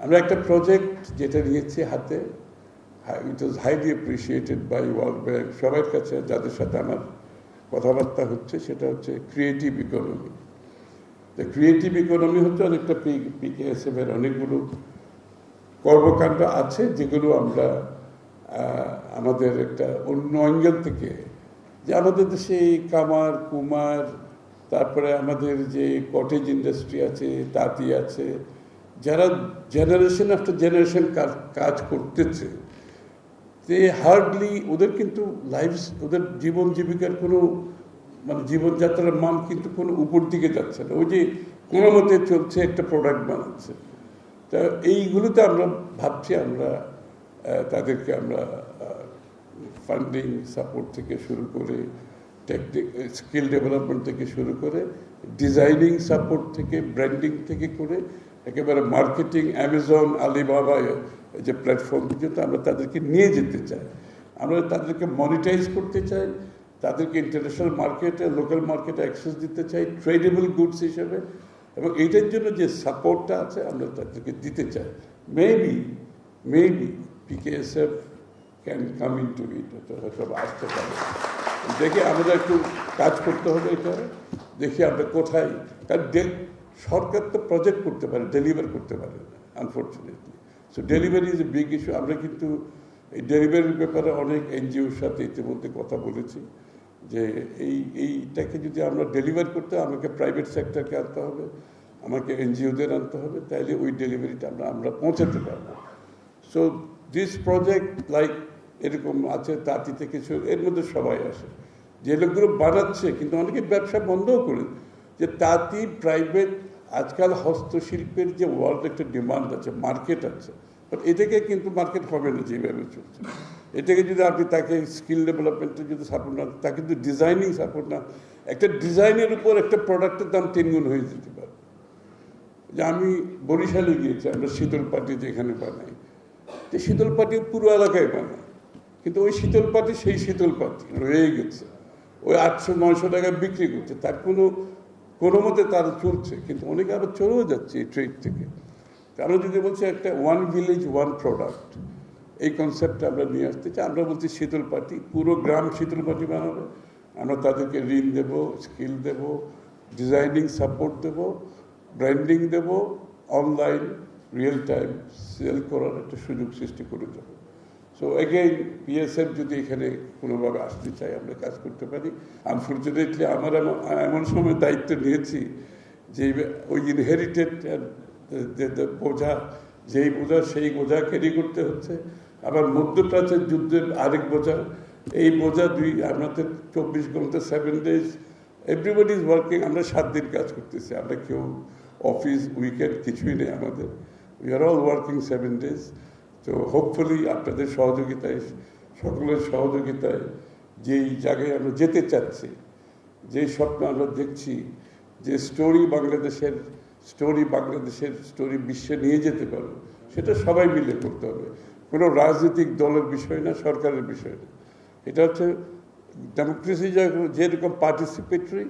আমরা একটা প্রজেক্ট যেটা নিয়েছি হাতে, it was highly appreciated by World Bank, সবার কাছে যাদের সাথে আমার কথাবার্তা হচ্ছে, সেটা হচ্ছে ক্রিয়েটিভ ইকোনমি। ক্রিয়েটিভ ইকোনমি হচ্ছে অনেকটা PKSF এর অনেকগুলো কর্মকাণ্ড আছে যেগুলো আমরা আমাদের একটা অন্য অ্যাঙ্গেল থেকে, যে আমাদের দেশে কামার কুমার, তারপরে আমাদের যে কটেজ ইন্ডাস্ট্রি আছে, তাঁতি আছে, যারা জেনারেশন আফটার জেনারেশন কাজ করতেছে, যে হার্ডলি ওদের কিন্তু ওদের জীবন জীবিকার কোনো মানে জীবনযাত্রার মান কিন্তু কোনো উপর দিকে যাচ্ছে না, ওই যে কোনো মতে চলছে, একটা প্রোডাক্ট বানাচ্ছে। তা এইগুলোতে আমরা ভাবছি আমরা তাদেরকে আমরা ফান্ডিং সাপোর্ট থেকে শুরু করে, স্কিল ডেভেলপমেন্ট থেকে শুরু করে, ডিজাইনিং সাপোর্ট থেকে, ব্র্যান্ডিং থেকে করে একেবারে মার্কেটিং, অ্যামাজন, আলিবাবা যে প্ল্যাটফর্ম পর্যন্ত আমরা তাদেরকে নিয়ে যেতে চাই। আমরা তাদেরকে মনিটাইজ করতে চাই, তাদেরকে ইন্টারন্যাশনাল মার্কেটে, লোকাল মার্কেটে অ্যাক্সেস দিতে চাই ট্রেডেবল গুডস হিসেবে, এবং এইটার জন্য যে সাপোর্টটা আছে আমরা তাদেরকে দিতে চাই। Maybe PKSF can come into it, হয়তো আসতে পারে। দেখে আমাদের একটু কাজ করতে হবে, এটা দেখি আমরা কোথায়, কারণ সরকার তো প্রজেক্ট করতে পারে, ডেলিভার করতে পারে না unfortunately. So delivery is a big issue. আমরা কিন্তু এই ডেলিভারির ব্যাপারে অনেক NGOর সাথে ইতিমধ্যে কথা বলেছি যে এইটাকে যদি আমরা ডেলিভার করতে, আমাকে প্রাইভেট সেক্টরকে আনতে হবে, আমাকে NGOদের আনতে হবে, তাইলে ওই ডেলিভারিটা আমরা পৌঁছাতে পারবো। সো দিস প্রজেক্ট লাইক এরকম আছে, তাঁতি থেকে এর মধ্যে সবাই আসে, যে লোকগুলো বানাচ্ছে, কিন্তু অনেকে ব্যবসা বন্ধও করে, যে তাঁতি প্রাইভেট, আজকাল হস্তশিল্পের যে ওয়ার্ল্ড একটা ডিমান্ড আছে, মার্কেট আছে, বাট এটাকে কিন্তু মার্কেট হবে না যেভাবে চলছে। এটাকে যদি আপনি তাকে স্কিল ডেভেলপমেন্টে যদি সাপোর্ট না, তাকে যদি ডিজাইনিং সাপোর্ট না, একটা ডিজাইনের উপর একটা প্রোডাক্টের দাম 3 গুণ হয়ে যেতে পারে। যে আমি বরিশালে গিয়েছি, আমরা শীতল পাটি যেখানে বানাই, যে শীতল পাটি পুরো এলাকায় বানাই, কিন্তু ওই শীতল পাটি সেই শীতল পাটি রয়ে গেছে, ওই 800-900 টাকায় বিক্রি করছে, তার কোনো মতে তারা চলছে, কিন্তু অনেকে আবার চলেও যাচ্ছে এই ট্রেড থেকে। আমরা যদি বলছি একটা ওয়ান ভিলেজ ওয়ান প্রোডাক্ট, এই কনসেপ্টটা আমরা নিয়ে আসতে চাই। আমরা বলছি শীতল পাটি, পুরো গ্রাম শীতল পাটি বানাবে, আমরা তাদেরকে ঋণ দেব, স্কিল দেব, ডিজাইনিং সাপোর্ট দেব, ব্র্যান্ডিং দেব, অনলাইন রিয়েল টাইম সেল করার একটা সুযোগ সৃষ্টি করে দেবো। সো এগেইন PSF যদি এখানে কোনোভাবে আসতে চাই, আমরা কাজ করতে পারি। আনফর্চুনেটলি আমার এমন সময় দায়িত্ব নিয়েছি যে ওই ইনহেরিটেড বোঝা, যেই বোঝা সেই বোঝা ক্যারি করতে হচ্ছে, আবার মধ্যপ্রাচ্যের যুদ্ধের আরেক বোঝা, এই বোঝা আমাদের 24 ঘন্টা 7 days এভরিবডি ইজ ওয়ার্কিং। আমরা 7 দিন কাজ করতেছি, আমরা কেউ অফিস উইকেন্ড কিছুই নেই আমাদের, we are all working 7 days। তো হোপফুলি আপনাদের সহযোগিতায়, সকলের সহযোগিতায়, যেই জায়গায় আমরা যেতে চাচ্ছি, যেই স্বপ্ন আমরা দেখছি, যে বাংলাদেশের স্টোরি বিশ্বে নিয়ে যেতে পারবো, সেটা সবাই মিলে করতে হবে। কোনো রাজনৈতিক দলের বিষয় না, সরকারের বিষয় না। এটা হচ্ছে ডেমোক্রেসি যেরকম participatory,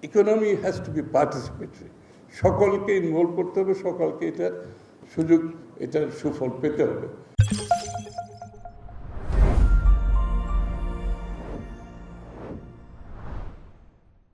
economy has to be participatory. সকলকে ইনভলভ করতে হবে, সকলকে এটার সুযোগ, এটার সুফল পেতে হবে।